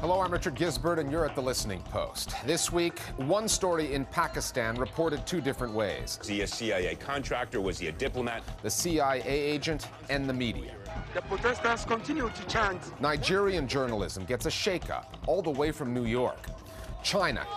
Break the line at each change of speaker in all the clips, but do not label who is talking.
Hello, I'm Richard Gisbert, and you're at The Listening Post. This week, one story in Pakistan reported two different ways.
Was he a CIA contractor? Was he a diplomat?
The CIA agent and the media.
The protesters continue to chant.
Nigerian journalism gets a shakeup all the way from New York. China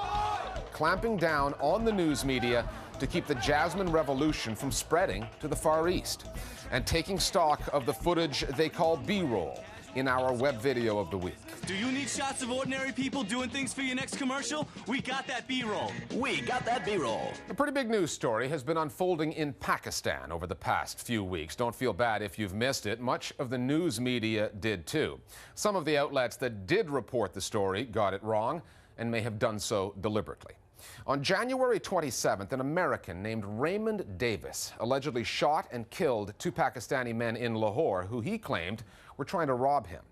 clamping down on the news media to keep the Jasmine Revolution from spreading to the Far East, and taking stock of the footage they call B-roll in our web video of the week.
Do you need shots of ordinary people doing things for your next commercial? We got that B-roll.
We got that B-roll.
A pretty big news story has been unfolding in Pakistan over the past few weeks. Don't feel bad if you've missed it. Much of the news media did too. Some of the outlets that did report the story got it wrong and may have done so deliberately. On January 27th, an American named Raymond Davis allegedly shot and killed two Pakistani men in Lahore who he claimed were trying to rob him.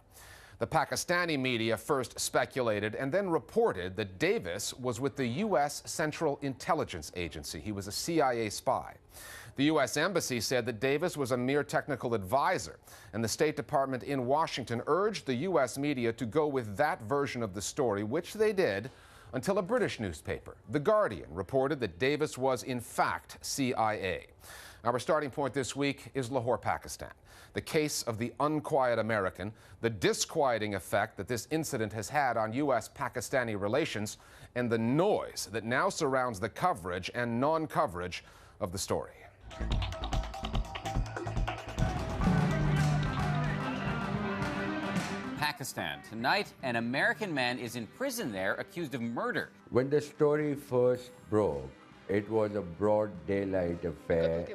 The Pakistani media first speculated and then reported that Davis was with the U.S. Central Intelligence Agency. He was a CIA spy. The U.S. Embassy said that Davis was a mere technical advisor, and the State Department in Washington urged the U.S. media to go with that version of the story, which they did, until a British newspaper, The Guardian, reported that Davis was in fact CIA. Our starting point this week is Lahore, Pakistan. The case of the unquiet American, the disquieting effect that this incident has had on U.S.-Pakistani relations, and the noise that now surrounds the coverage and non-coverage of the story.
Pakistan. Tonight, an American man is in prison there accused of murder.
When the story first broke, it was a broad daylight affair.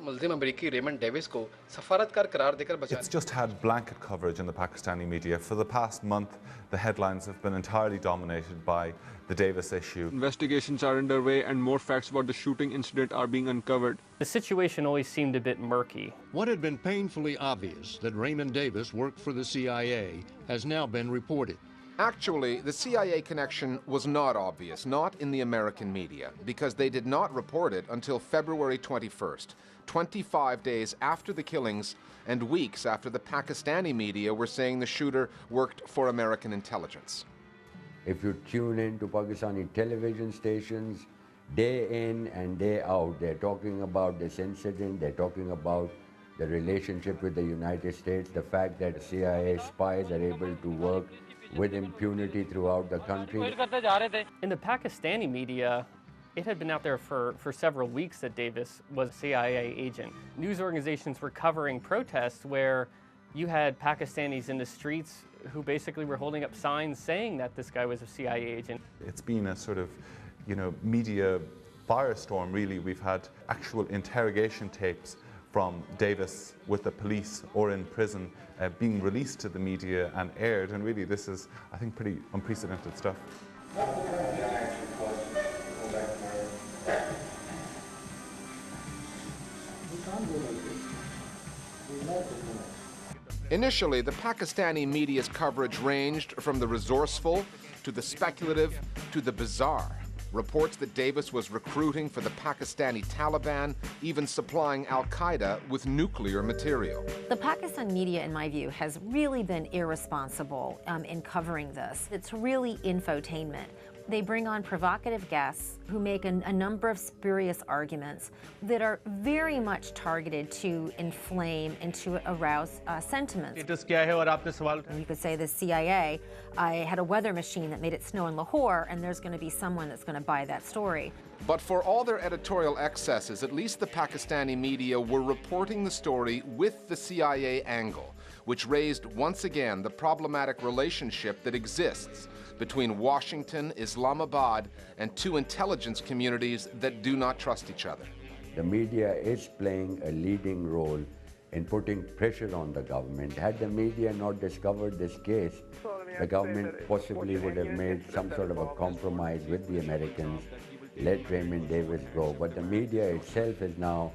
It's just had blanket coverage in the Pakistani media. For the past month, the headlines have been entirely dominated by the Davis issue.
Investigations are underway and more facts about the shooting incident are being uncovered.
The situation always seemed a bit murky.
What had been painfully obvious, that Raymond Davis worked for the CIA, has now been reported.
Actually, the CIA connection was not obvious, not in the American media, because they did not report it until February 21st, 25 days after the killings and weeks after the Pakistani media were saying the shooter worked for American intelligence.
If you tune in to Pakistani television stations, day in and day out, they're talking about this incident, they're talking about the relationship with the United States, the fact that CIA spies are able to work with impunity throughout the country.
In the Pakistani media, it had been out there for several weeks that Davis was a CIA agent. News organizations were covering protests where you had Pakistanis in the streets who basically were holding up signs saying that this guy was a CIA agent.
It's been a sort of, media firestorm, really. We've had actual interrogation tapes from Davis with the police or in prison being released to the media and aired, and really this is, I think, pretty unprecedented stuff.
Initially, the Pakistani media's coverage ranged from the resourceful to the speculative to the bizarre. Reports that Davis was recruiting for the Pakistani Taliban, even supplying al-Qaeda with nuclear material.
The Pakistan media, in my view, has really been irresponsible in covering this. It's really infotainment. They bring on provocative guests who make a number of spurious arguments that are very much targeted to inflame and to arouse sentiments. You could say the CIA, I had a weather machine that made it snow in Lahore, and there's going to be someone that's going to buy that story.
But for all their editorial excesses, at least the Pakistani media were reporting the story with the CIA angle, which raised once again the problematic relationship that exists between Washington, Islamabad, and two intelligence communities that do not trust each other.
The media is playing a leading role in putting pressure on the government. Had the media not discovered this case, the government possibly would have made some sort of a compromise with the Americans, let Raymond Davis go. But the media itself is now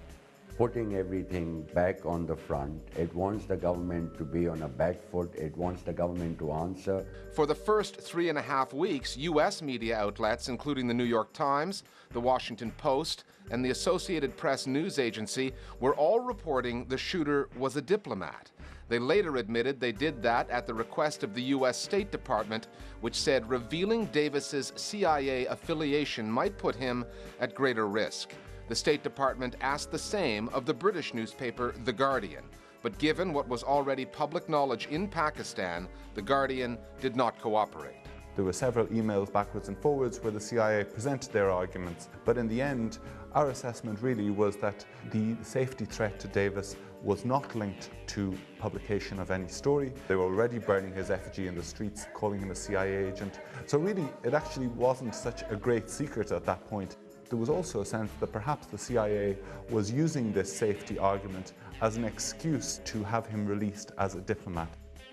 putting everything back on the front. It wants the government to be on a back foot. It wants the government to answer.
For the first 3.5 weeks, U.S. media outlets, including the New York Times, the Washington Post, and the Associated Press news agency, were all reporting the shooter was a diplomat. They later admitted they did that at the request of the U.S. State Department, which said revealing Davis's CIA affiliation might put him at greater risk. The State Department asked the same of the British newspaper The Guardian, but given what was already public knowledge in Pakistan, The Guardian did not cooperate.
There were several emails backwards and forwards where the CIA presented their arguments, but in the end, our assessment really was that the safety threat to Davis was not linked to publication of any story. They were already burning his effigy in the streets, calling him a CIA agent. So really, it actually wasn't such a great secret at that point. There was also a sense that perhaps the CIA was using this safety argument as an excuse to have him released as a diplomat.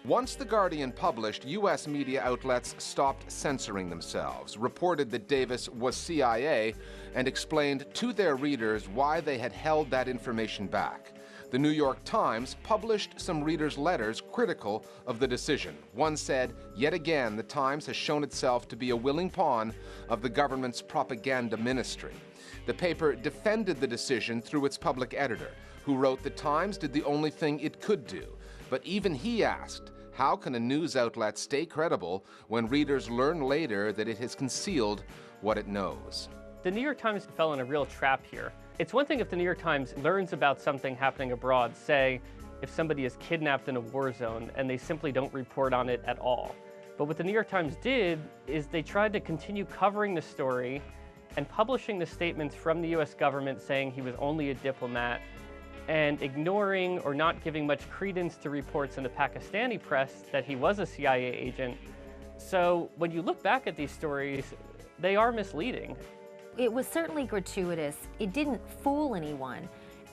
Once The Guardian published, U.S. media outlets stopped censoring themselves, reported that Davis was CIA, and explained to their readers why they had held that information back. The New York Times published some readers' letters critical of the decision. One said, "Yet again, the Times has shown itself to be a willing pawn of the government's propaganda ministry." The paper defended the decision through its public editor, who wrote the Times did the only thing it could do. But even he asked, how can a news outlet stay credible when readers learn later that it has concealed what it knows?
The New York Times fell in a real trap here. It's one thing if the New York Times learns about something happening abroad, say if somebody is kidnapped in a war zone, and they simply don't report on it at all. But what the New York Times did is they tried to continue covering the story and publishing the statements from the US government saying he was only a diplomat, and ignoring or not giving much credence to reports in the Pakistani press that he was a CIA agent. So when you look back at these stories, they are misleading.
It was certainly gratuitous. It didn't fool anyone,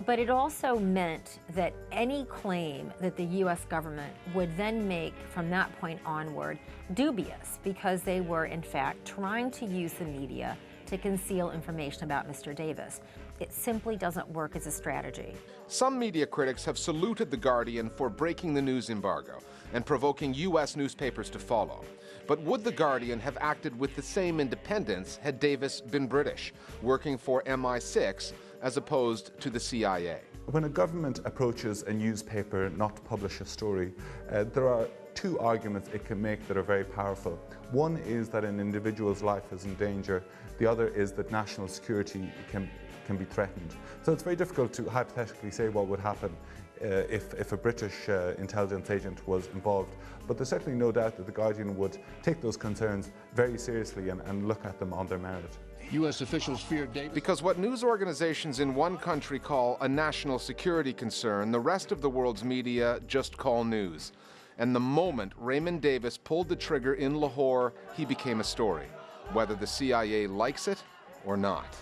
but it also meant that any claim that the US government would then make from that point onward dubious, because they were in fact trying to use the media to conceal information about Mr. Davis. It simply doesn't work as a strategy.
Some media critics have saluted The Guardian for breaking the news embargo and provoking U.S. newspapers to follow. But would The Guardian have acted with the same independence had Davis been British, working for MI6 as opposed to the CIA?
When a government approaches a newspaper not to publish a story, there are two arguments it can make that are very powerful. One is that an individual's life is in danger. The other is that national security can be threatened. So it's very difficult to hypothetically say what would happen if a British intelligence agent was involved. But there's certainly no doubt that The Guardian would take those concerns very seriously and look at them on their merit.
U.S. officials feared Davis.
Because what news organizations in one country call a national security concern, the rest of the world's media just call news. And the moment Raymond Davis pulled the trigger in Lahore, he became a story, whether the CIA likes it or not.